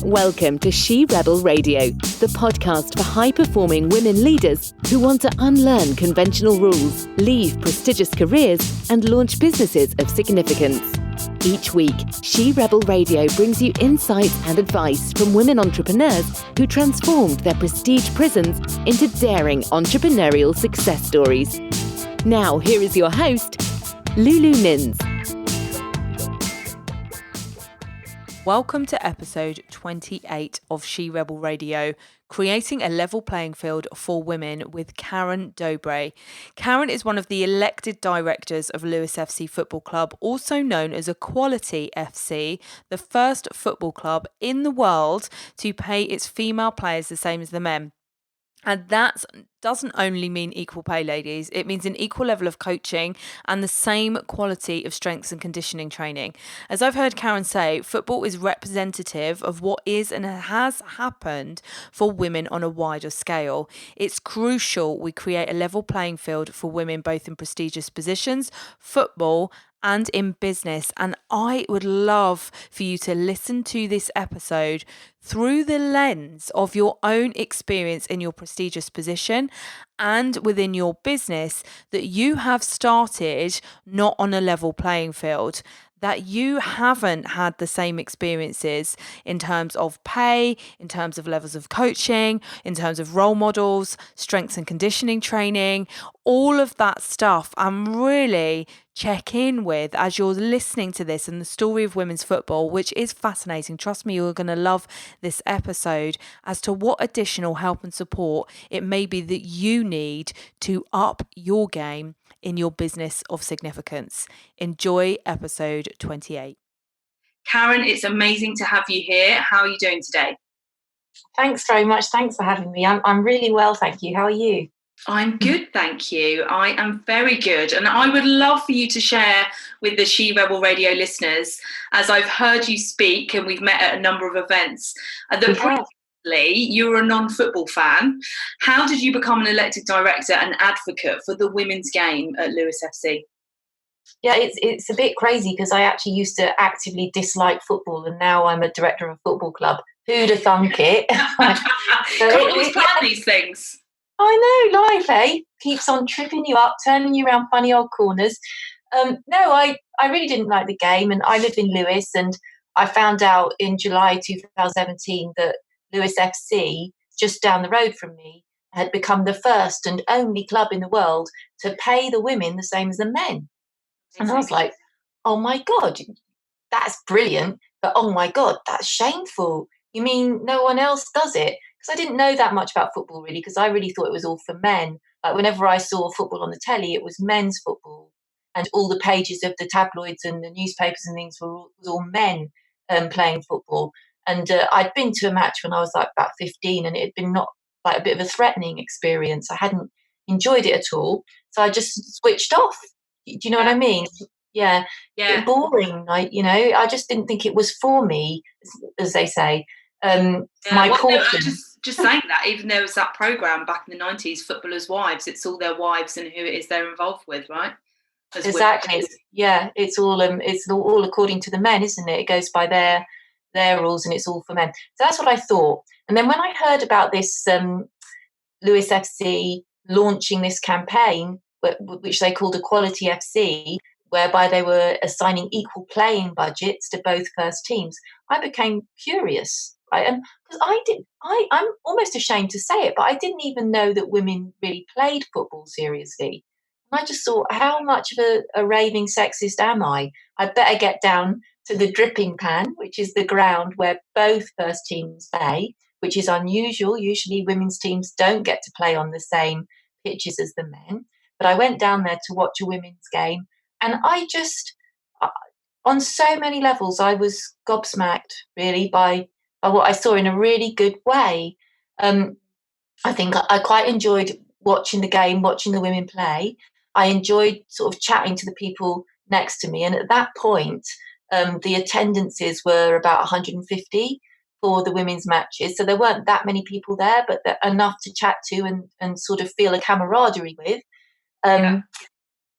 Welcome to She Rebel Radio, the podcast for high-performing women leaders who want to unlearn conventional rules, leave prestigious careers, and launch businesses of significance. Each week, She Rebel Radio brings you insights and advice from women entrepreneurs who transformed their prestige prisons into daring entrepreneurial success stories. Now, here is your host, Lulu Nins. Welcome to episode 28 of She Rebel Radio, creating a level playing field for women with Karen Dobres. Karen is one of the elected directors of Lewes FC Football Club, also known as Equality FC, the first football club in the world to pay its female players the same as the men. And that doesn't only mean equal pay, ladies. It means an equal level of coaching and the same quality of strengths and conditioning training. As I've heard Karen say, football is representative of what is and has happened for women on a wider scale. It's crucial we create a level playing field for women both in prestigious positions, football, and in business. And I would love for you to listen to this episode through the lens of your own experience in your prestigious position and within your business that you have started not on a level playing field, that you haven't had the same experiences in terms of pay, in terms of levels of coaching, in terms of role models, strengths and conditioning training, all of that stuff. I'm really check in with as you're listening to this and the story of women's football, which is fascinating. Trust me, you're going to love this episode as to what additional help and support it may be that you need to up your game in your business of significance. Enjoy episode 28. Karen, it's amazing to have you here. How are you doing today? Thanks very much. Thanks for having me. I'm really well, thank you. How are you? I'm good, thank you. I am very good. And I would love for you to share with the She Rebel Radio listeners, as I've heard you speak and we've met at a number of events, that previously you were a non-football fan. How did you become an elected director and advocate for the women's game at Lewes FC? Yeah, it's a bit crazy because I actually used to actively dislike football and now I'm a director of a football club. Who'd have thunk it? Can't always plan these things. I know, life, eh? Keeps on tripping you up, turning you around funny old corners. No, I really didn't like the game, and I live in Lewes, and I found out in July 2017 that Lewes FC, just down the road from me, had become the first and only club in the world to pay the women the same as the men. And I was like, oh my God, that's brilliant, but oh my God, that's shameful. You mean no one else does it? Because I didn't know that much about football really, because I really thought it was all for men. Like whenever I saw football on the telly, it was men's football, and all the pages of the tabloids and the newspapers and things was all men playing football. And I'd been to a match when I was like about 15, and it had been not like a bit of a threatening experience. I hadn't enjoyed it at all, so I just switched off. Do you know what I mean? Yeah. Boring. I just didn't think it was for me, as they say. Just saying that, even there was that programme back in the 90s, Footballers' Wives, it's all their wives and who it is they're involved with, right? Exactly. It's all according to the men, isn't it? It goes by their rules and it's all for men. So that's what I thought. And then when I heard about this Lewes FC launching this campaign, which they called Equality FC, whereby they were assigning equal playing budgets to both first teams, I became curious. Right? And because I'm almost ashamed to say it, but I didn't even know that women really played football seriously. And I just thought, how much of a raving sexist am I? I better get down to the dripping pan, which is the ground where both first teams play, which is unusual. Usually women's teams don't get to play on the same pitches as the men. But I went down there to watch a women's game, and I just, on so many levels, I was gobsmacked really by what I saw in a really good way. I think I quite enjoyed watching the game, watching the women play. I enjoyed sort of chatting to the people next to me. And at that point, the attendances were about 150 for the women's matches. So there weren't that many people there, but enough to chat to and sort of feel a camaraderie with. And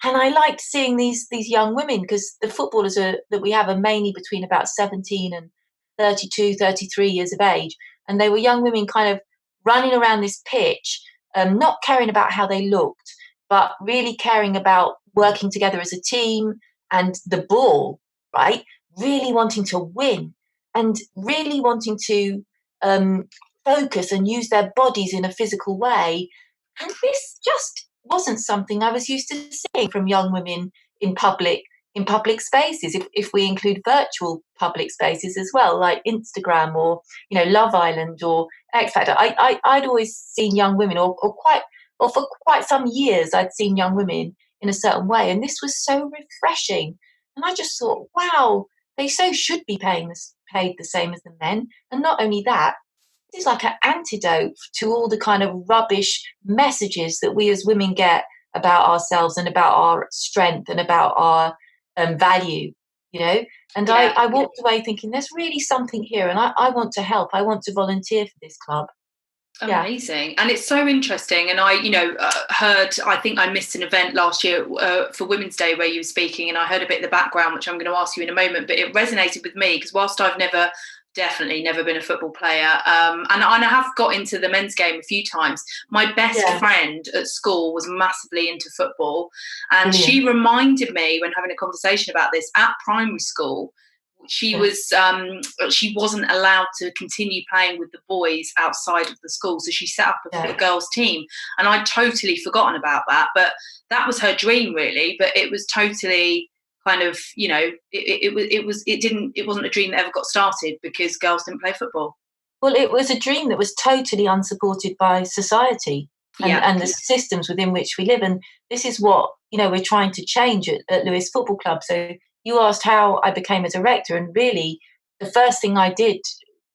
I liked seeing these young women, because the footballers that we have are mainly between about 17 and 32, 33 years of age. And they were young women kind of running around this pitch, not caring about how they looked, but really caring about working together as a team and the ball, right? Really wanting to win and really wanting to focus and use their bodies in a physical way. And this just wasn't something I was used to seeing from young women in public spaces, if we include virtual public spaces as well, like Instagram or Love Island or X Factor. I'd always seen young women, or for quite some years, I'd seen young women in a certain way, and this was so refreshing. And I just thought, wow, they so should be paid the same as the men. And not only that, this is like an antidote to all the kind of rubbish messages that we as women get about ourselves and about our strength and about our value, And I walked away thinking there's really something here, and I want to help. I want to volunteer for this club. Amazing. Yeah. And it's so interesting. And I think I missed an event last year for Women's Day where you were speaking, and I heard a bit of the background, which I'm going to ask you in a moment, but it resonated with me because whilst I've definitely never been a football player, and I have got into the men's game a few times. My best friend at school was massively into football, and she reminded me when having a conversation about this at primary school, she wasn't allowed to continue playing with the boys outside of the school, so she set up a girls team, and I'd totally forgotten about that, but that was her dream really. But it was totally kind of, it wasn't a dream that ever got started because girls didn't play football. Well, it was a dream that was totally unsupported by society and the systems within which we live. And this is what, we're trying to change at Lewes Football Club. So you asked how I became a director, and really the first thing I did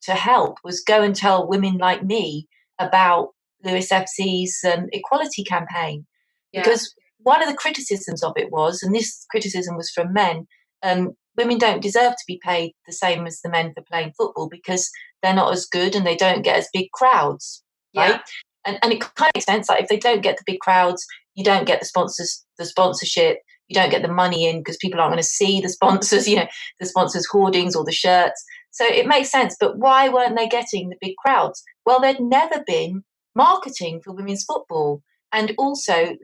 to help was go and tell women like me about Lewes FC's equality campaign. Because one of the criticisms of it was, and this criticism was from men, women don't deserve to be paid the same as the men for playing football because they're not as good and they don't get as big crowds, right? And it kind of makes sense. Like if they don't get the big crowds, you don't get the sponsorship, you don't get the money in because people aren't going to see the sponsors, the sponsors' hoardings or the shirts. So it makes sense. But why weren't they getting the big crowds? Well, there'd never been marketing for women's football. And also,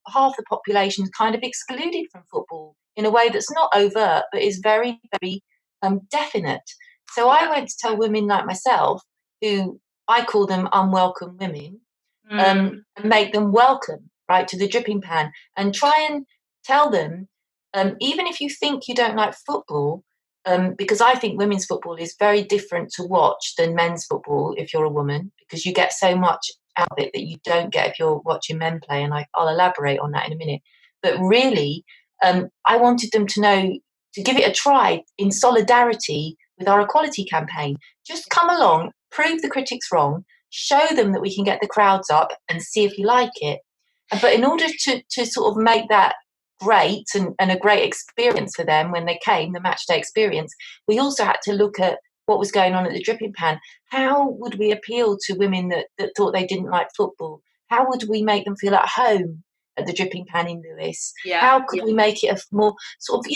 half the population is kind of excluded from football in a way that's not overt, but is very, very definite. So I went to tell women like myself, who I call them unwelcome women, and make them welcome, right, to the dripping pan, and try and tell them, even if you think you don't like football, because I think women's football is very different to watch than men's football if you're a woman, because you get so much out of it that you don't get if you're watching men play, and I'll elaborate on that in a minute. But really, I wanted them to know, to give it a try in solidarity with our equality campaign. Just come along, prove the critics wrong, show them that we can get the crowds up and see if you like it. But in order to sort of make that great and a great experience for them when they came, the match day experience, we also had to look at what was going on at the dripping pan. How would we appeal to women that thought they didn't like football? How would we make them feel at home at the dripping pan in Lewes? How could we make it a more sort of,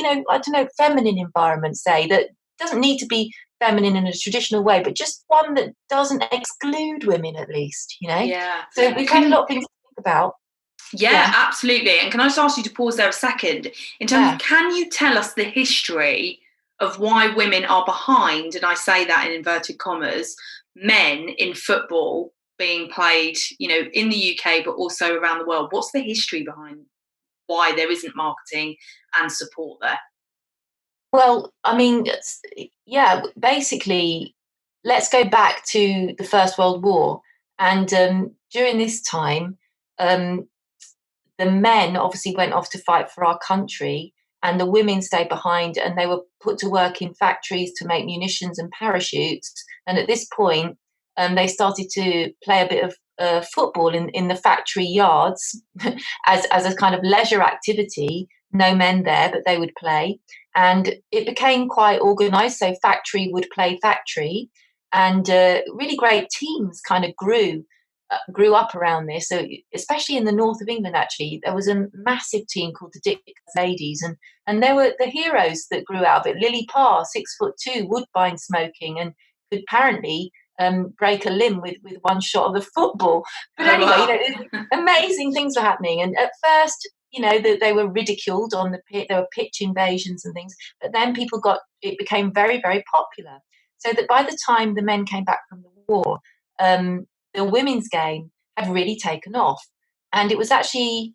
feminine environment, say, that doesn't need to be feminine in a traditional way, but just one that doesn't exclude women at least, So we've had a lot of things to think about. Yeah, absolutely. And can I just ask you to pause there a second? In terms of, can you tell us the history of why women are behind, and I say that in inverted commas, men in football being played, in the UK, but also around the world? What's the history behind why there isn't marketing and support there? Well, I mean, basically, let's go back to the First World War. And during this time, the men obviously went off to fight for our country, and the women stayed behind, and they were put to work in factories to make munitions and parachutes. And at this point, they started to play a bit of football in the factory yards as a kind of leisure activity. No men there, but they would play. And it became quite organised. So factory would play factory, and really great teams kind of grew grew up around this. So especially in the north of England, actually, there was a massive team called the Dick Ladies, and there were the heroes that grew out of it. Lily Parr, 6'2", Woodbine smoking, and could apparently break a limb with one shot of a football. But anyway, wow. Amazing things were happening. And at first, they were ridiculed on the pitch. There were pitch invasions and things. But then it became very, very popular. So that by the time the men came back from the war, the women's game had really taken off. And it was actually,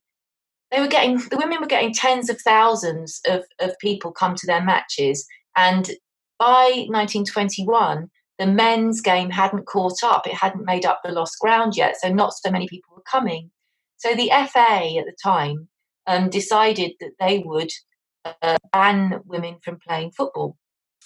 the women were getting tens of thousands of people come to their matches. And by 1921, the men's game hadn't caught up. It hadn't made up the lost ground yet. So not so many people were coming. So the FA at the time decided that they would ban women from playing football.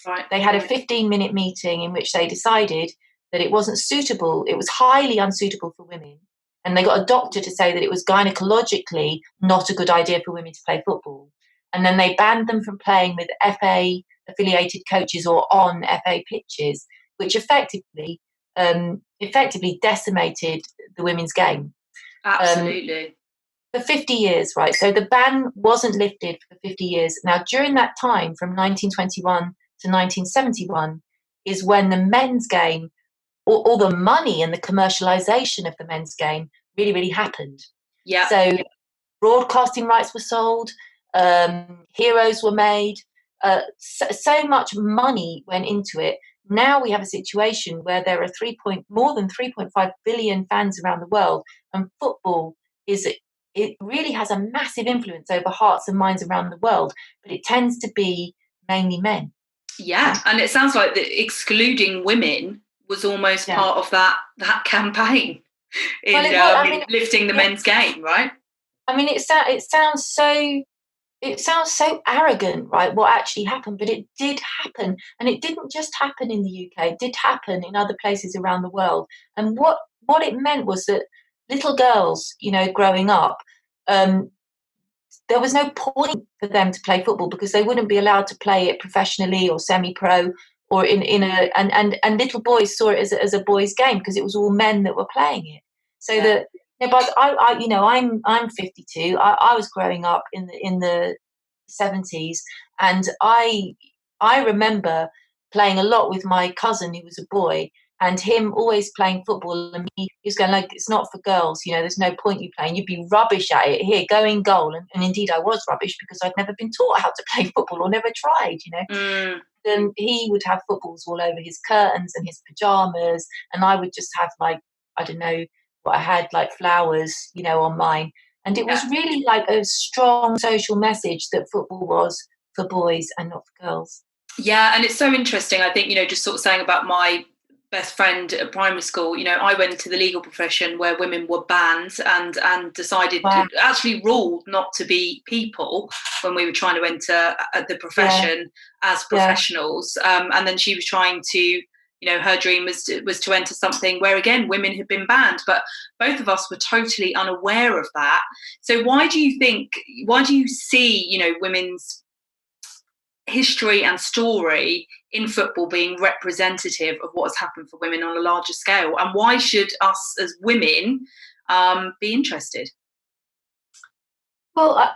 Right. They had a 15-minute meeting in which they decided that it wasn't suitable. It was highly unsuitable for women. And they got a doctor to say that it was gynecologically not a good idea for women to play football. And then they banned them from playing with FA-affiliated coaches or on FA pitches, which effectively decimated the women's game. Absolutely. For 50 years, right? So the ban wasn't lifted for 50 years. Now, during that time, from 1921 to 1971, is when the men's game, all the money and the commercialization of the men's game really, really happened. Yeah. So broadcasting rights were sold, heroes were made, so much money went into it. Now we have a situation where there are more than 3.5 billion fans around the world, and football it really has a massive influence over hearts and minds around the world, but it tends to be mainly men. Yeah, and it sounds like excluding women was almost part of that campaign in lifting the men's game, right? I mean, it sounds so arrogant, right, what actually happened, but it did happen. And it didn't just happen in the UK, it did happen in other places around the world. And what it meant was that little girls, growing up, there was no point for them to play football because they wouldn't be allowed to play it professionally or semi-pro or and little boys saw it as a boys' game because it was all men that were playing it. So that, but I'm 52. I was growing up in the 70s, and I remember playing a lot with my cousin who was a boy, and him always playing football, and he was going like, it's not for girls, there's no point you playing, you'd be rubbish at it, here, go in goal. And indeed I was rubbish because I'd never been taught how to play football or never tried, And he would have footballs all over his curtains and his pajamas, and I would just have like, I don't know what I had, like flowers, on mine. And it was really like a strong social message that football was for boys and not for girls. Yeah, and it's so interesting, I think, just sort of saying about my best friend at primary school, I went into the legal profession where women were banned and decided to actually ruled not to be people when we were trying to enter the profession as professionals. And then she was trying to, her dream was to enter something where, again, women had been banned, but both of us were totally unaware of that. So why do you see, women's history and story in football being representative of what has happened for women on a larger scale, and why should us as women be interested? Well,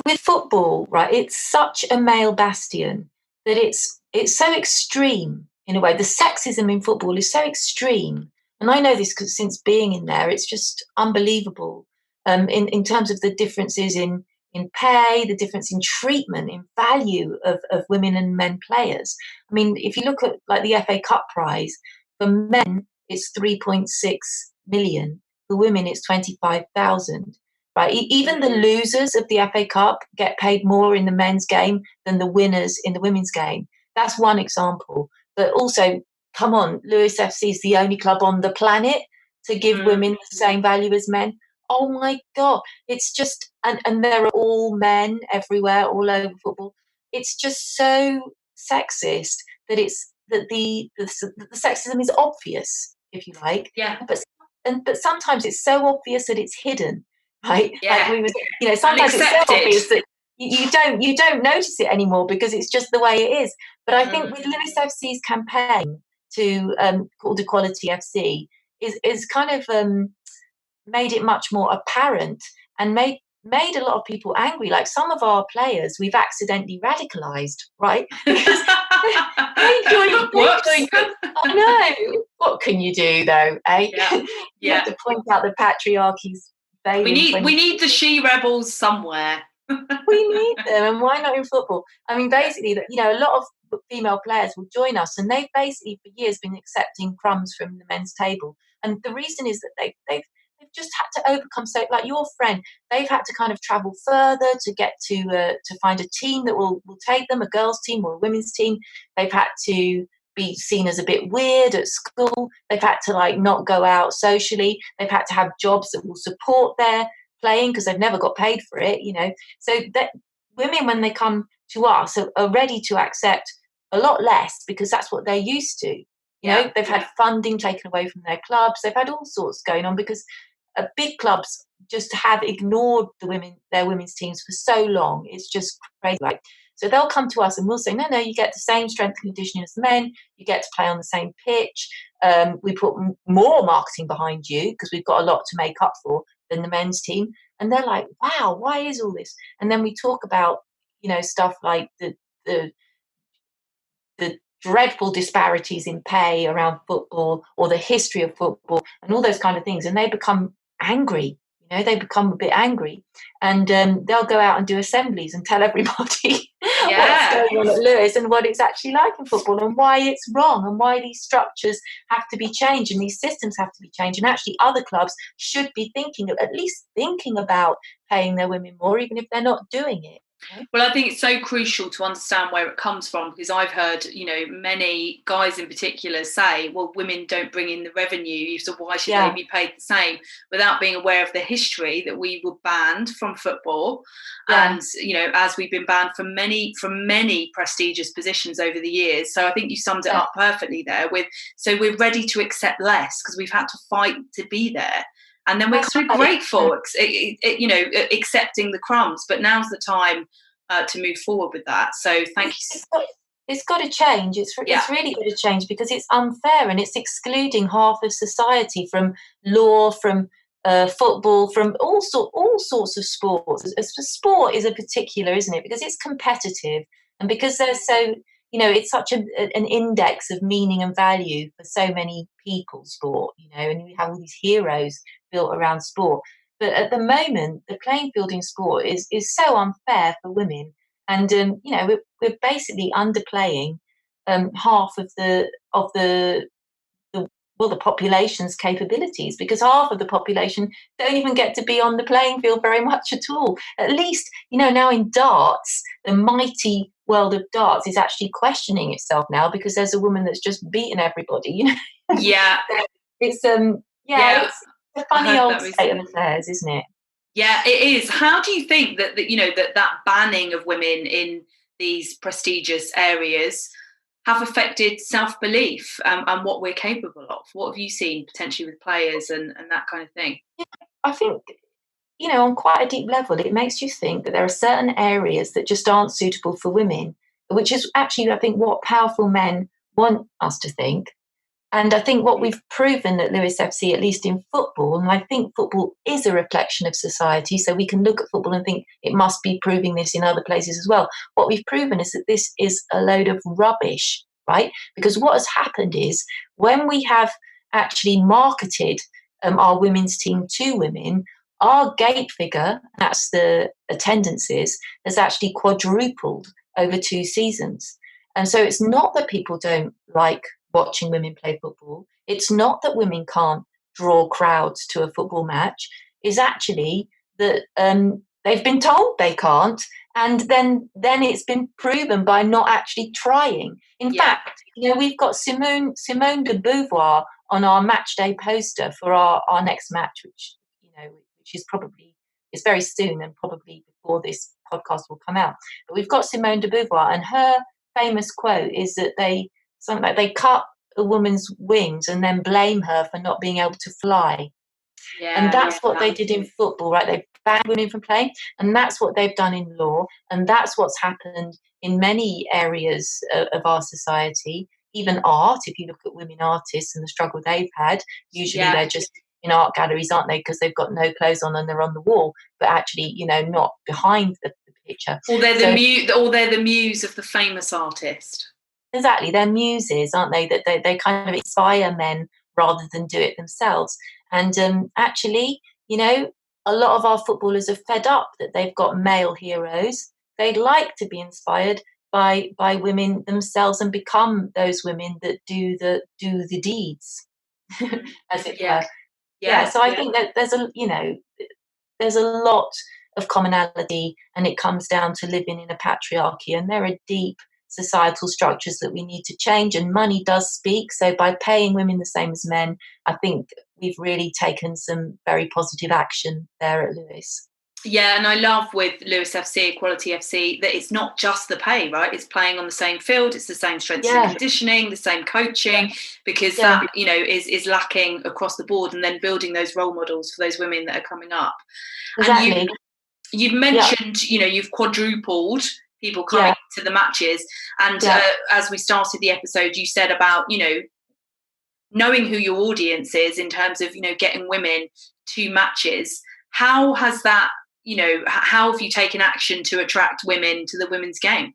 with football, right, it's such a male bastion that it's so extreme in a way. The sexism in football is so extreme, and I know this because since being in there, it's just unbelievable. In terms of the differences in pay, the difference in treatment, in value of women and men players. I mean, if you look at like the FA Cup prize, for men, it's 3.6 million. For women, it's 25,000. Right? Even the losers of the FA Cup get paid more in the men's game than the winners in the women's game. That's one example. But also, come on, Lewes FC is the only club on the planet to give women the same value as men. Oh my God, it's just, and there are all men everywhere, all over football. It's just so sexist that the sexism is obvious, if you like. Yeah. But sometimes it's so obvious that it's hidden, right? Yeah. Like sometimes it's so obvious that you don't notice it anymore because it's just the way it is. But I think with Lewes FC's campaign called Equality FC, is kind of made it much more apparent and made a lot of people angry. Like some of our players, we've accidentally radicalized, right? Because they join. I know. What can you do, though? Eh? Yeah. You have to point out the patriarchy's failing. We need the she rebels somewhere. We need them, and why not in football? I mean, basically, a lot of female players will join us, and they've basically for years been accepting crumbs from the men's table. And the reason is that they've just had to overcome. So, like your friend, they've had to kind of travel further to get to find a team that will take them, a girls' team or a women's team. They've had to be seen as a bit weird at school. They've had to like not go out socially. They've had to have jobs that will support their playing because they've never got paid for it, So that women, when they come to us, are ready to accept a lot less because that's what they're used to. They've had funding taken away from their clubs. They've had all sorts going on because big clubs just have ignored their women's teams for so long. It's just crazy. So they'll come to us and we'll say, no, you get the same strength and conditioning as the men. You get to play on the same pitch. We put more marketing behind you because we've got a lot to make up for than the men's team. And they're like, wow, why is all this? And then we talk about, stuff like the dreadful disparities in pay around football or the history of football and all those kind of things. And they become angry. They become a bit angry, and they'll go out and do assemblies and tell everybody what's going on at Lewes and what it's actually like in football and why it's wrong and why these structures have to be changed and these systems have to be changed. And actually other clubs should be at least thinking about paying their women more, even if they're not doing it. Well, I think it's so crucial to understand where it comes from, because I've heard, many guys in particular say, well, women don't bring in the revenue, so why should they be paid the same, without being aware of the history that we were banned from football. And, as we've been banned from many prestigious positions over the years. So I think you summed it up perfectly there so we're ready to accept less because we've had to fight to be there. And then we're grateful, accepting the crumbs. But now's the time to move forward with that. So thank you. It's got to change. It's really got to change because it's unfair and it's excluding half of society from law, from football, from all sorts of sports. Sport is a particular, isn't it? Because it's competitive and because they're so, it's such an index of meaning and value for so many people, sport, and we have all these heroes built around sport. But at the moment, the playing field in sport is so unfair for women. And, we're basically underplaying half of the population's capabilities, because half of the population don't even get to be on the playing field very much at all. At least, now in darts, the mighty world of darts is actually questioning itself now because there's a woman that's just beaten everybody, Yeah. It's it's a funny old state of affairs, isn't it? Yeah, it is. How do you think that that banning of women in these prestigious areas have affected self-belief and what we're capable of? What have you seen potentially with players and that kind of thing? Yeah, I think, on quite a deep level, it makes you think that there are certain areas that just aren't suitable for women, which is actually, I think, what powerful men want us to think. And I think what we've proven at Lewes FC, at least in football, and I think football is a reflection of society, so we can look at football and think it must be proving this in other places as well. What we've proven is that this is a load of rubbish, right? Because what has happened is when we have actually marketed our women's team to women, our gate figure, that's the attendances, has actually quadrupled over 2 seasons. And so it's not that people don't like watching women play football. It's not that women can't draw crowds to a football match. It's actually that they've been told they can't, and then it's been proven by not actually trying. In fact, we've got Simone de Beauvoir on our match day poster for our next match, which is probably, it's very soon and probably before this podcast will come out. But we've got Simone de Beauvoir, and her famous quote is that they cut a woman's wings and then blame her for not being able to fly. And that's what they did in football, right? They banned women from playing, and that's what they've done in law, and that's what's happened in many areas of our society. even art. If you look at women artists and the struggle they've had, usually they're just in art galleries, aren't they? Because they've got no clothes on and they're on the wall, but actually, not behind the picture. Or they're the muse of the famous artist. Exactly, they're muses, aren't they? That they kind of inspire men rather than do it themselves. And actually, a lot of our footballers are fed up that they've got male heroes. They'd like to be inspired by women themselves and become those women that do the deeds, as it were. Yeah. So I think that there's a lot of commonality, and it comes down to living in a patriarchy, and there are deep societal structures that we need to change, and money does speak. So by paying women the same as men, I think we've really taken some very positive action there at Lewes. Yeah, and I love with Lewes FC, Equality FC, that it's not just the pay, right? It's playing on the same field, it's the same strength and conditioning, the same coaching, because that, is lacking across the board, and then building those role models for those women that are coming up. Exactly. And you've mentioned, you've quadrupled people coming to the matches. And as we started the episode, you said about, knowing who your audience is in terms of, getting women to matches. How has that, how have you taken action to attract women to the women's game?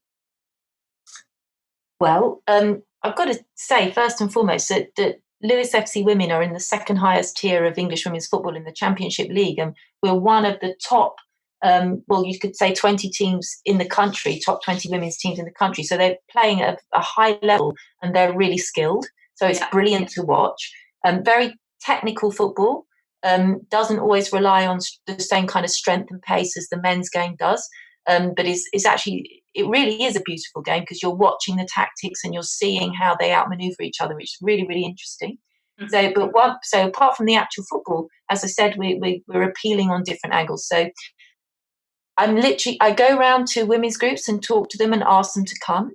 Well, I've got to say, first and foremost, that Lewes FC women are in the second highest tier of English women's football in the Championship League, and we're one of the top, you could say 20 teams in the country, top 20 women's teams in the country. So they're playing at a high level, and they're really skilled. So it's brilliant to watch. Very technical football. Doesn't always rely on the same kind of strength and pace as the men's game does, but is actually, it really is a beautiful game because you're watching the tactics and you're seeing how they outmaneuver each other, which is really, really interesting. Mm-hmm. So apart from the actual football, as I said, we're appealing on different angles. So I go around to women's groups and talk to them and ask them to come.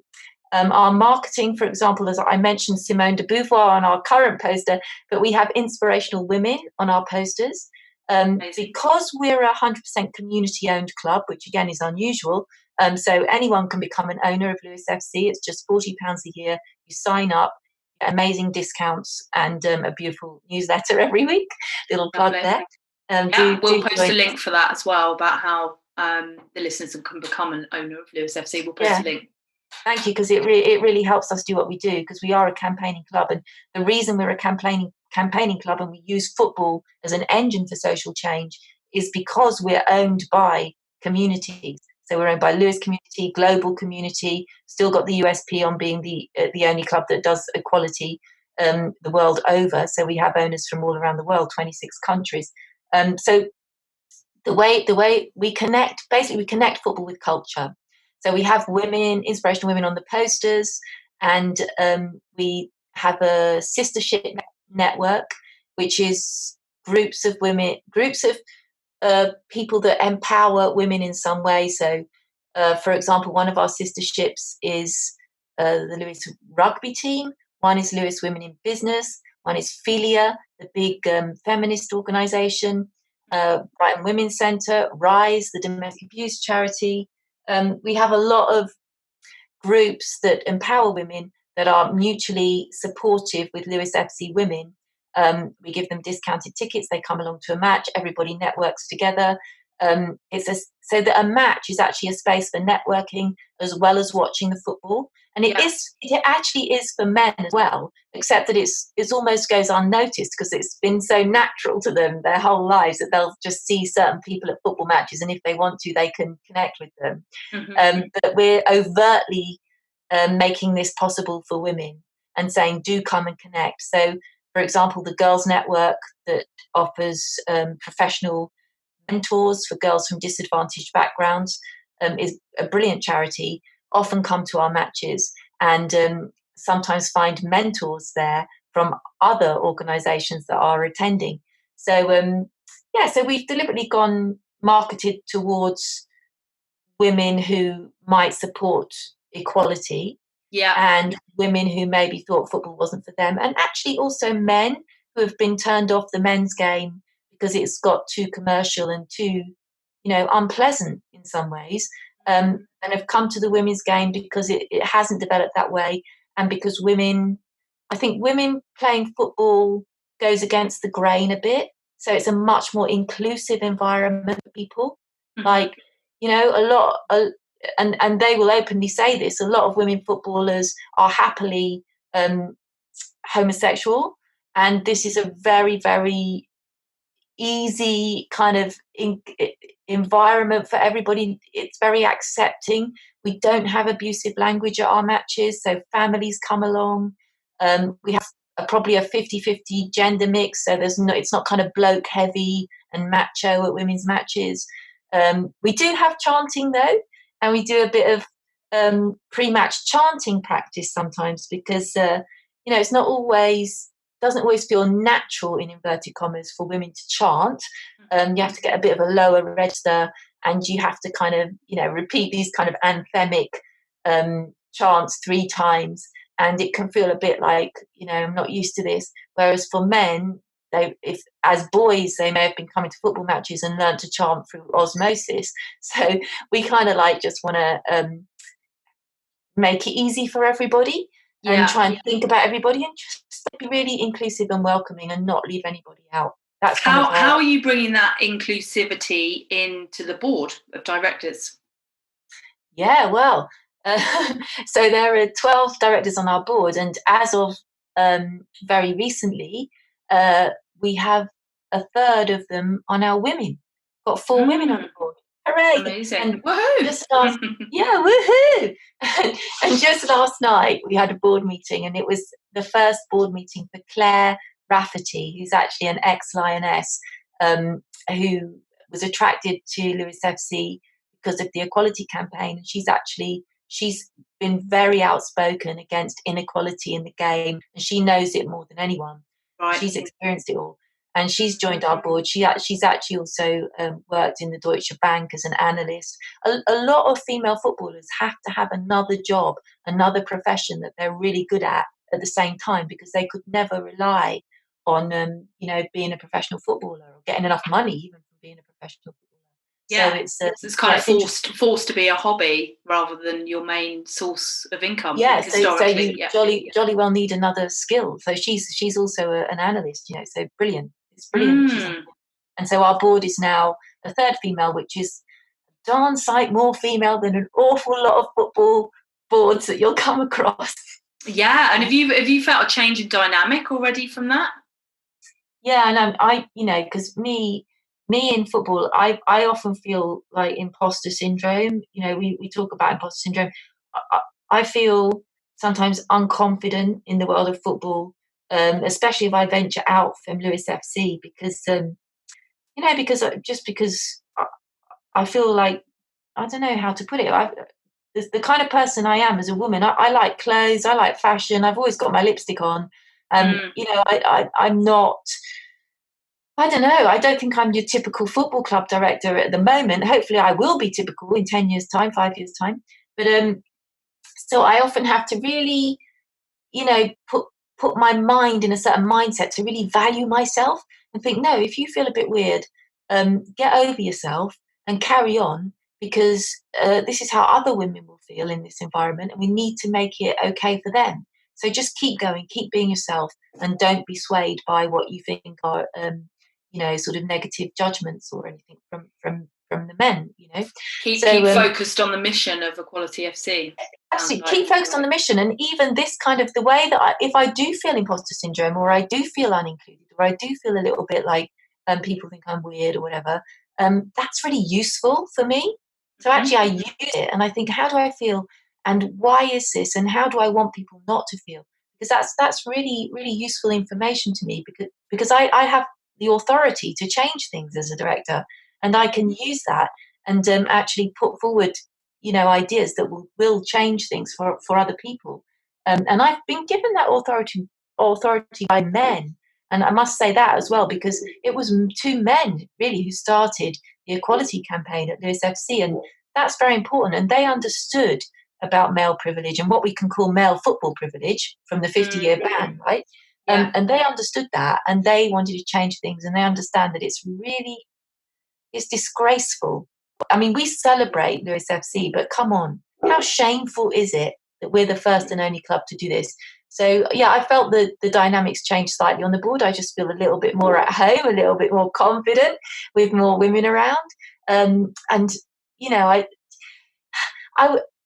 Our marketing, for example, as I mentioned, Simone de Beauvoir on our current poster, but we have inspirational women on our posters. Because we're a 100% community-owned club, which again is unusual, so anyone can become an owner of Lewes FC. It's just £40 a year. You sign up, get amazing discounts, and a beautiful newsletter every week. Little plug there. We'll post a link for that as well, about how the listeners can become an owner of Lewes FC. We'll post a link. Thank you, because it really helps us do what we do, because we are a campaigning club, and the reason we're a campaigning club and we use football as an engine for social change is because we're owned by communities. So we're owned by Lewes Community, Global Community, still got the USP on being the only club that does equality the world over. So we have owners from all around the world, 26 countries. So the way we connect, basically we connect football with culture. So we have inspirational women on the posters, and we have a sistership network, which is groups of people that empower women in some way. So, for example, one of our sisterships is the Lewes rugby team. One is Lewes Women in Business. One is Philia, the big feminist organisation. Brighton Women's Centre, Rise, the domestic abuse charity. We have a lot of groups that empower women that are mutually supportive with Lewes FC women. We give them discounted tickets. They come along to a match. Everybody networks together. So that a match is actually a space for networking as well as watching the football. And it actually is for men as well, except that it almost goes unnoticed because it's been so natural to them their whole lives that they'll just see certain people at football matches, and if they want to, they can connect with them. Mm-hmm. But we're overtly making this possible for women and saying, do come and connect. So, for example, the Girls Network that offers professional mentors for girls from disadvantaged backgrounds is a brilliant charity. Often come to our matches and sometimes find mentors there from other organisations that are attending. So so we've deliberately marketed towards women who might support equality, and women who maybe thought football wasn't for them, and actually also men who have been turned off the men's game because it's got too commercial and too, unpleasant in some ways, and have come to the women's game because it hasn't developed that way, and because I think women playing football goes against the grain a bit. So it's a much more inclusive environment for people. Mm-hmm. Like, and they will openly say this, a lot of women footballers are happily homosexual, and this is a very, very easy kind of environment for everybody. It's very accepting. We don't have abusive language at our matches, so families come along. We have probably a 50-50 gender mix, so it's not kind of bloke heavy and macho at women's matches. We do have chanting though, and we do a bit of pre-match chanting practice sometimes, because it's not always, doesn't always feel natural, in inverted commas, for women to chant. You have to get a bit of a lower register, and you have to kind of repeat these kind of anthemic chants 3 times, and it can feel a bit like I'm not used to this. Whereas for men, if as boys they may have been coming to football matches and learned to chant through osmosis, so we kind of just want to make it easy for everybody. And try and think about everybody, and just be really inclusive and welcoming, and not leave anybody out. That's how are you bringing that inclusivity into the board of directors? Yeah, well, so there are 12 directors on our board, and as of very recently, we have a third of them are now women. Got 4 women on the board. Hooray! Amazing. And woohoo! Woohoo! And just last night we had a board meeting, and it was the first board meeting for Claire Rafferty, who's actually an ex-Lioness, who was attracted to Lewes FC because of the equality campaign. And she's been very outspoken against inequality in the game, and she knows it more than anyone. Right. She's experienced it all. And she's joined our board. She's actually also worked in the Deutsche Bank as an analyst. A lot of female footballers have to have another job, another profession that they're really good at the same time, because they could never rely on being a professional footballer, or getting enough money even from being a professional footballer. Yeah, so it's kind of forced to be a hobby rather than your main source of income. Yeah, so you jolly well need another skill. So she's also an analyst, so brilliant. It's brilliant. And so our board is now a third female, which is a darn sight more female than an awful lot of football boards that you'll come across. Yeah, and have you felt a change in dynamic already from that? Yeah, and I because me in football, I often feel like imposter syndrome. We talk about imposter syndrome. I feel sometimes unconfident in the world of football, especially if I venture out from Lewes FC, because because I feel like, I don't know how to put it. The kind of person I am as a woman, I like clothes, I like fashion. I've always got my lipstick on. I'm not. I don't know. I don't think I'm your typical football club director at the moment. Hopefully I will be typical in 10 years' time, 5 years' time. But so I often have to really, put my mind in a certain mindset to really value myself, and think, no, if you feel a bit weird, get over yourself and carry on, because this is how other women will feel in this environment, and we need to make it okay for them. So just keep going, keep being yourself, and don't be swayed by what you think are sort of negative judgments or anything from the men. Keep focused on the mission of Equality FC. Absolutely, keep focused on the mission. And even this kind of, the way that if I do feel imposter syndrome, or I do feel unincluded, or I do feel a little bit like people think I'm weird or whatever, that's really useful for me. So actually I use it, and I think, how do I feel, and why is this, and how do I want people not to feel? Because that's really, really useful information to me, because I have the authority to change things as a director, and I can use that and actually put forward ideas that will change things for other people, and I've been given that authority by men. And I must say that as well, because it was 2 men really who started the equality campaign at Lewes FC, and that's very important. And they understood about male privilege and what we can call male football privilege from the 50-year ban, right? Yeah. And they understood that, and they wanted to change things, and they understand that it's disgraceful. I mean, we celebrate Lewes FC, but come on, how shameful is it that we're the first and only club to do this. So, yeah, I felt the dynamics changed slightly on the board. I just feel a little bit more at home, a little bit more confident with more women around. And, you know,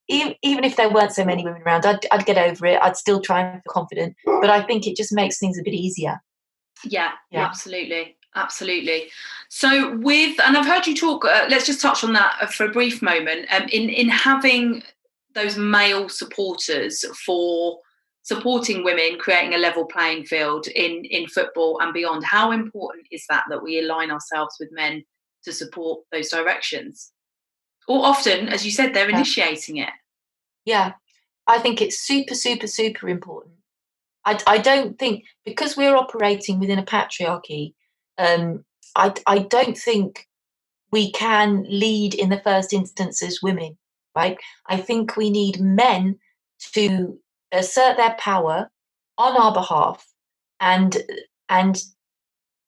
even if there weren't so many women around, I'd get over it. I'd still try and feel confident. But I think it just makes things a bit easier. Yeah. Absolutely. So and I've heard you talk, let's just touch on that for a brief moment, in having those male supporters for supporting women, creating a level playing field in football and beyond. How important is that we align ourselves with men to support those directions? Or often, as you said, they're initiating it. Yeah, I think it's super, super, super important. I don't think, because we're operating within a patriarchy, I don't think we can lead in the first instance as women, right? I think we need men to assert their power on our behalf and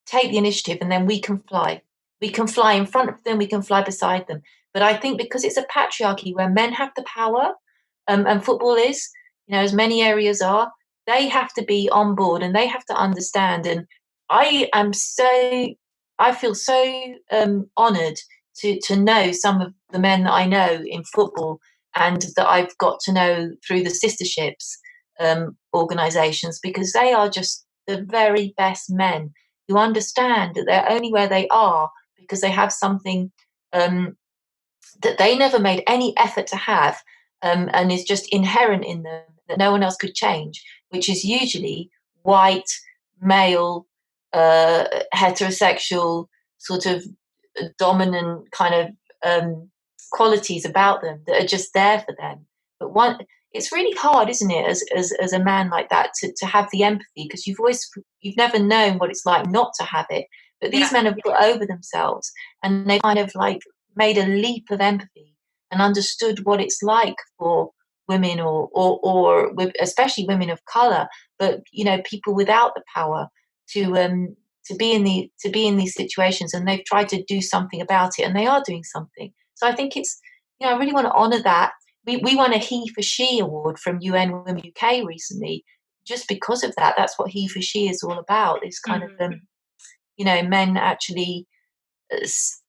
take the initiative, and then we can fly. We can fly in front of them, we can fly beside them. But I think because it's a patriarchy where men have the power, and football is, as many areas are, they have to be on board and they have to understand. And I feel so honoured to know some of the men that I know in football and that I've got to know through the sisterships organisations, because they are just the very best men who understand that they're only where they are because they have something that they never made any effort to have, and is just inherent in them, that no one else could change, which is usually white, male, heterosexual, sort of dominant kind of qualities about them that are just there for them. But it's really hard, isn't it, as a man like that, to have the empathy, because you've never known what it's like not to have it. But these men have got over themselves, and they kind of like made a leap of empathy and understood what it's like for women or especially women of color, but people without the power to be in these situations, and they've tried to do something about it, and they are doing something. So I think it's, I really want to honor that. We won a He for She award from UN Women UK recently, just because of that. That's what He for She is all about. This kind of men actually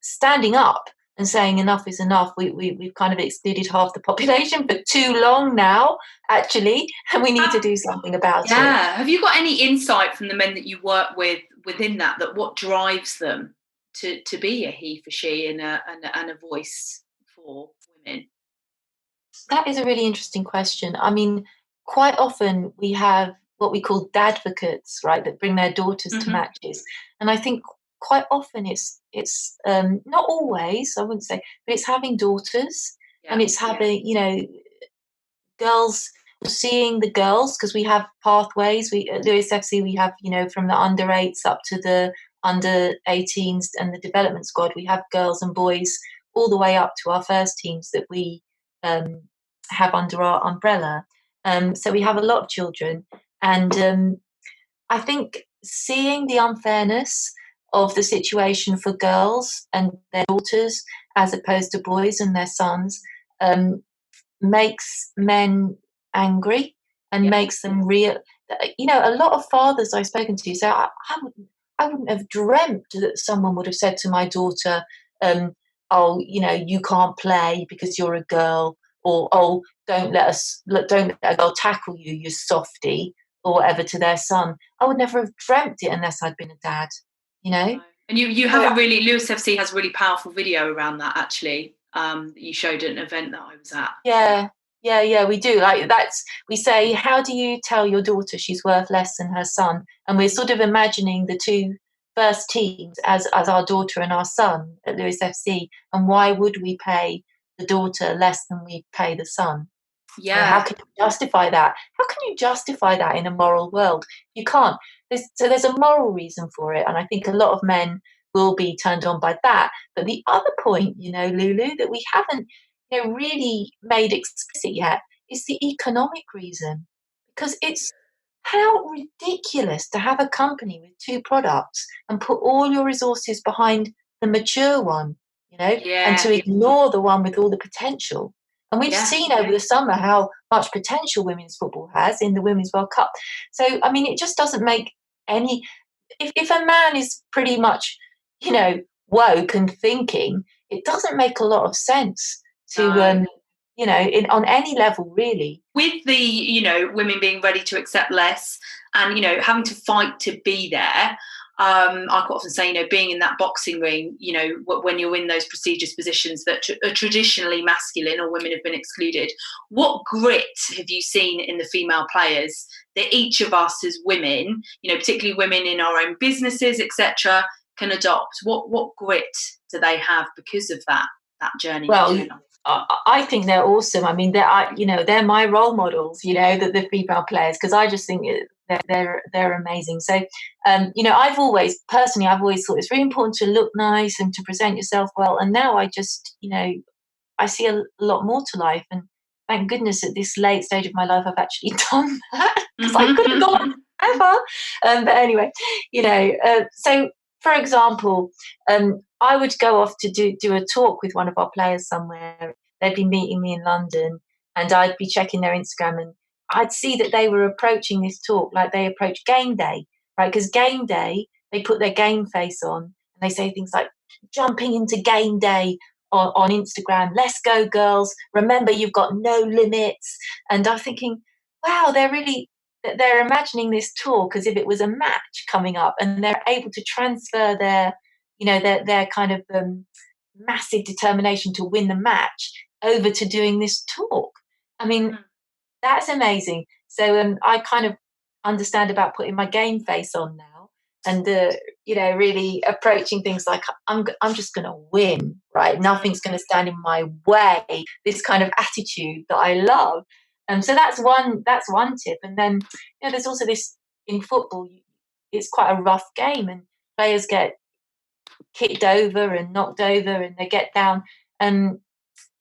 standing up and saying enough is enough. We've kind of excluded half the population for too long now, actually, and we need to do something about it. Yeah. Have you got any insight from the men that you work with within that what drives them to be a he for she and a voice for women? That is a really interesting question. I mean, quite often we have what we call dadvocates, right, that bring their daughters to matches, and I think quite often it's not always, I wouldn't say, but it's having daughters, and it's having girls, seeing the girls, because we have pathways. We at Lewes FC, we have from the under 8s up to the under 18s and the development squad. We have girls and boys all the way up to our first teams that we have under our umbrella. So we have a lot of children, and I think seeing the unfairness of the situation for girls and their daughters as opposed to boys and their sons makes men angry and makes them real. A lot of fathers I've spoken to say, I wouldn't have dreamt that someone would have said to my daughter, oh, you can't play because you're a girl, or oh, don't let a girl tackle you, you softy, or whatever, to their son. I would never have dreamt it unless I'd been a dad, And you have Lewes FC has a really powerful video around that, actually, that you showed at an event that I was at. Yeah, we do. We say, how do you tell your daughter she's worth less than her son? And we're sort of imagining the two first teams as our daughter and our son at Lewes FC. And why would we pay the daughter less than we pay the son? Yeah. How can you justify that? How can you justify that in a moral world? You can't. There's a moral reason for it. And I think a lot of men will be turned on by that. But the other point, Lulu, that we haven't really made explicit yet is the economic reason. Because it's how ridiculous to have a company with two products and put all your resources behind the mature one, and to ignore the one with all the potential. And we've seen over the summer how much potential women's football has in the Women's World Cup. So, I mean, it just doesn't make any... If a man is pretty much, woke and thinking, it doesn't make a lot of sense to, on any level, really. With the, women being ready to accept less and, having to fight to be there, I quite often say, being in that boxing ring, when you're in those prestigious positions that are traditionally masculine or women have been excluded, what grit have you seen in the female players that each of us as women, particularly women in our own businesses, etc., can adopt? What grit do they have because of that journey? Well, I think they're awesome. I mean, they're my role models, the female players, because I just think they're amazing. So, I've always thought it's really important to look nice and to present yourself well. And now I just, I see a lot more to life. And thank goodness at this late stage of my life, I've actually done that, because I could have gone ever. But anyway, so for example, I would go off to do a talk with one of our players somewhere. They'd be meeting me in London, and I'd be checking their Instagram, and I'd see that they were approaching this talk like they approach game day, right? Because game day, they put their game face on, and they say things like, jumping into game day on Instagram, let's go girls, remember you've got no limits. And I'm thinking, wow, they're imagining this talk as if it was a match coming up, and they're able to transfer their kind of massive determination to win the match over to doing this talk. I mean, that's amazing. So I kind of understand about putting my game face on now, and really approaching things like I'm just going to win, right? Nothing's going to stand in my way. This kind of attitude that I love. So that's one tip. And then there's also this in football. It's quite a rough game, and players get kicked over and knocked over, and they get down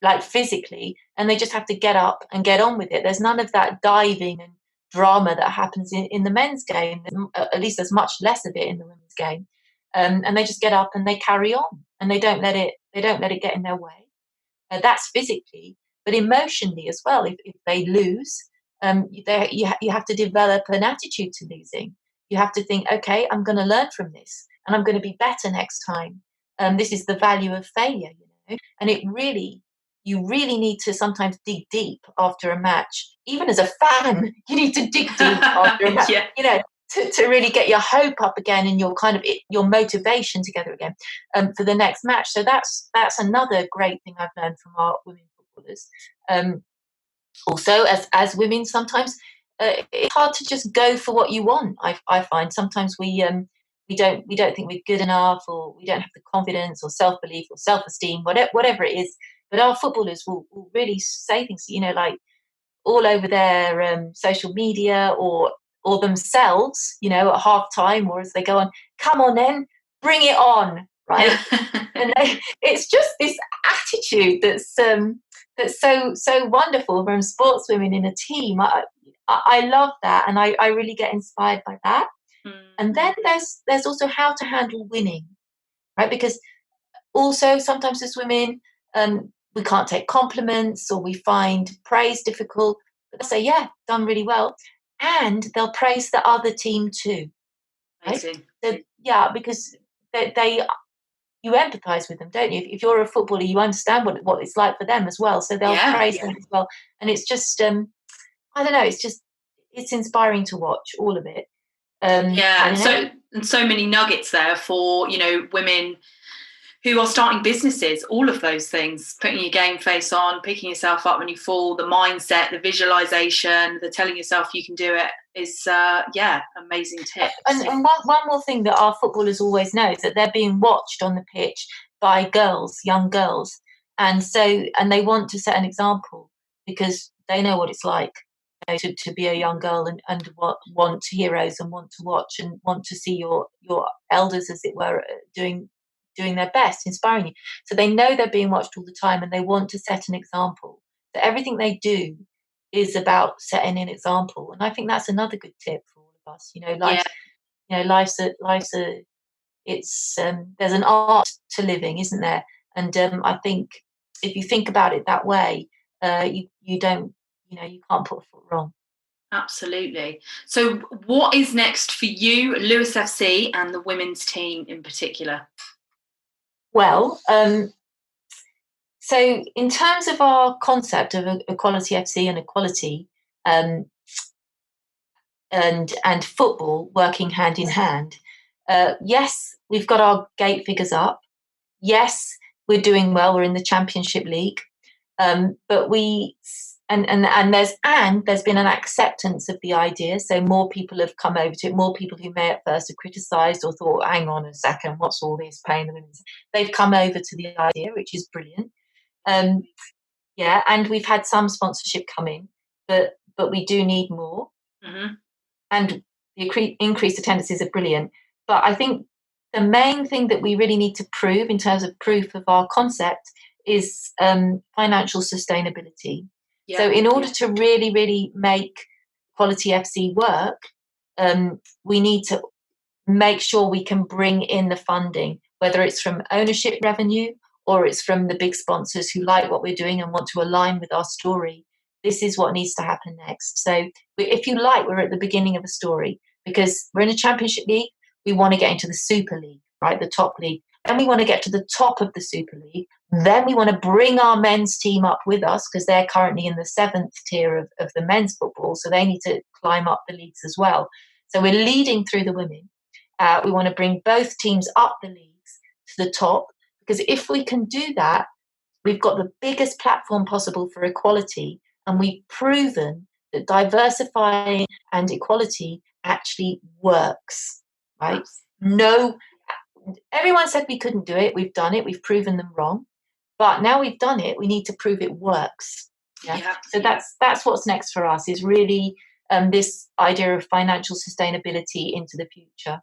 like physically, and they just have to get up and get on with it. There's none of that diving and drama that happens in the men's game. At least there's much less of it in the women's game. And they just get up and they carry on, and they don't let it get in their way. That's physically, but emotionally as well. If they lose, you have to develop an attitude to losing. You have to think, okay, I'm going to learn from this, and I'm going to be better next time. This is the value of failure, and you really need to sometimes dig deep after a match. Even as a fan, you need to dig deep after a match, to really get your hope up again and your motivation together again for the next match. So that's another great thing I've learned from our women footballers. Also, as women, sometimes it's hard to just go for what you want. I find sometimes we don't think we're good enough, or we don't have the confidence or self-belief or self-esteem, whatever it is. But our footballers will really say things, like all over their social media or themselves, at half time, or as they go on, come on then, bring it on, right? And it's just this attitude that's so wonderful from sportswomen in a team. I love that, and I really get inspired by that. And then there's also how to handle winning, right? Because also sometimes as women, we can't take compliments, or we find praise difficult. But they'll say, yeah, done really well. And they'll praise the other team too. Right? So, because you empathise with them, don't you? If you're a footballer, you understand what it's like for them as well. So they'll praise them as well. And it's just, I don't know, it's inspiring to watch, all of it. And so many nuggets there for women who are starting businesses, all of those things, putting your game face on, picking yourself up when you fall, the mindset, the visualization, the telling yourself you can do it is amazing tips. And one more thing that our footballers always know is that they're being watched on the pitch by young girls, and they want to set an example, because they know what it's like to be a young girl and want heroes, and want to watch and want to see your elders, as it were, doing their best, inspiring you. So they know they're being watched all the time, and they want to set an example. So everything they do is about setting an example, and I think that's another good tip for all of us. There's an art to living, isn't there? And I think if you think about it that way, you don't, you can't put a foot wrong. Absolutely. So what is next for you, Lewes FC, and the women's team in particular? Well, so in terms of our concept of Equality FC and equality, and football working hand in hand, yes, we've got our gate figures up. Yes, we're doing well. We're in the Championship League, but there's been an acceptance of the idea. So more people have come over to it. More people who may at first have criticised or thought, "Hang on a second, what's all this paying the women?" They've come over to the idea, which is brilliant. Yeah, and we've had some sponsorship come in, but we do need more. Mm-hmm. And the increased attendances are brilliant. But I think the main thing that we really need to prove in terms of proof of our concept is financial sustainability. Yeah. So in order to really, really make Equality FC work, we need to make sure we can bring in the funding, whether it's from ownership revenue or it's from the big sponsors who like what we're doing and want to align with our story. This is what needs to happen next. So if you like, we're at the beginning of a story because we're in a Championship League. We want to get into the Super League, right? The top league. Then we want to get to the top of the Super League. Then we want to bring our men's team up with us because they're currently in the 7th tier of the men's football. So they need to climb up the leagues as well. So we're leading through the women. We want to bring both teams up the leagues to the top because if we can do that, we've got the biggest platform possible for equality. And we've proven that diversifying and equality actually works, right? No, everyone said we couldn't do it. We've done it. We've proven them wrong. But now we've done it, we need to prove it works. Yeah. So that's what's next for us is really this idea of financial sustainability into the future.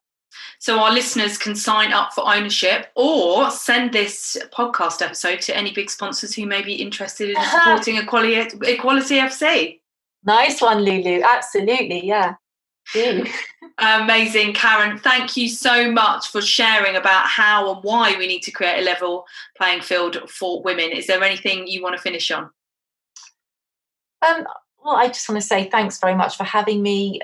So our listeners can sign up for ownership or send this podcast episode to any big sponsors who may be interested in supporting Equality FC. Nice one, Lulu. Absolutely, yeah. Amazing, Karen. Thank you so much for sharing about how and why we need to create a level playing field for women. Is there anything you want to finish on? Well, I just want to say thanks very much for having me.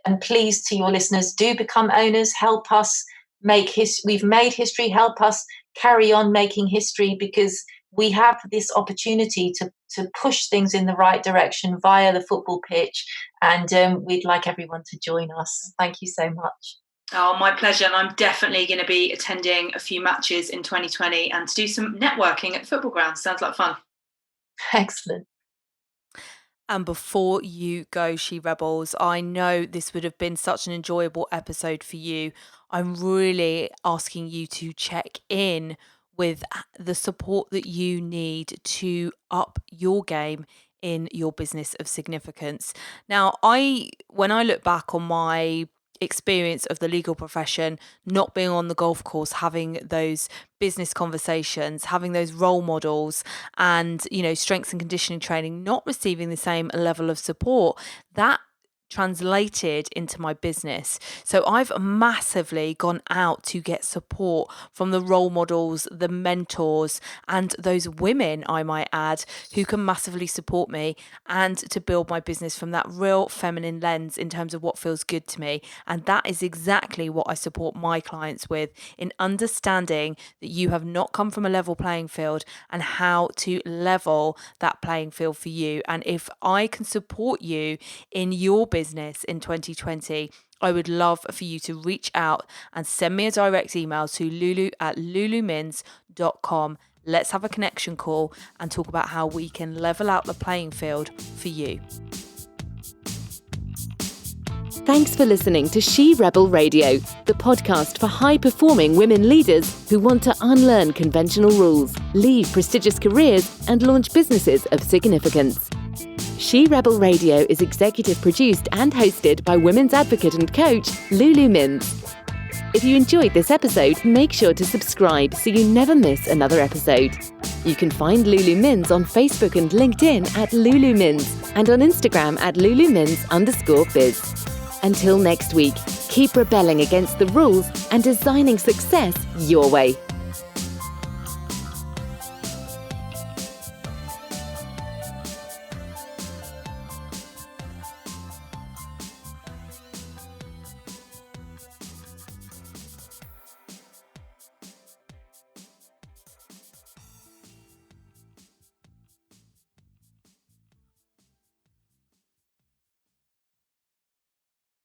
And please, to your listeners, do become owners. Help us make history. We've made history. Help us carry on making history because we have this opportunity to push things in the right direction via the football pitch. And we'd like everyone to join us. Thank you so much. Oh, my pleasure. And I'm definitely going to be attending a few matches in 2020 and to do some networking at the football ground. Sounds like fun. Excellent. And before you go, She Rebels, I know this would have been such an enjoyable episode for you. I'm really asking you to check in with the support that you need to up your game in your business of significance. Now, when I look back on my experience of the legal profession, not being on the golf course, having those business conversations, having those role models and, strengths and conditioning training, not receiving the same level of support, that translated into my business. So I've massively gone out to get support from the role models, the mentors, and those women, I might add, who can massively support me and to build my business from that real feminine lens in terms of what feels good to me. And that is exactly what I support my clients with, in understanding that you have not come from a level playing field and how to level that playing field for you. And if I can support you in your business in 2020, I would love for you to reach out and send me a direct email to lulu@lulumins.com. Let's have a connection call and talk about how we can level out the playing field for you. Thanks for listening to She Rebel Radio, the podcast for high-performing women leaders who want to unlearn conventional rules, leave prestigious careers, and launch businesses of significance. She Rebel Radio is executive produced and hosted by women's advocate and coach, Lulu Mins. If you enjoyed this episode, make sure to subscribe so you never miss another episode. You can find Lulu Mins on Facebook and LinkedIn at Lulu Mins and on Instagram at LuluMins_biz. Until next week, keep rebelling against the rules and designing success your way.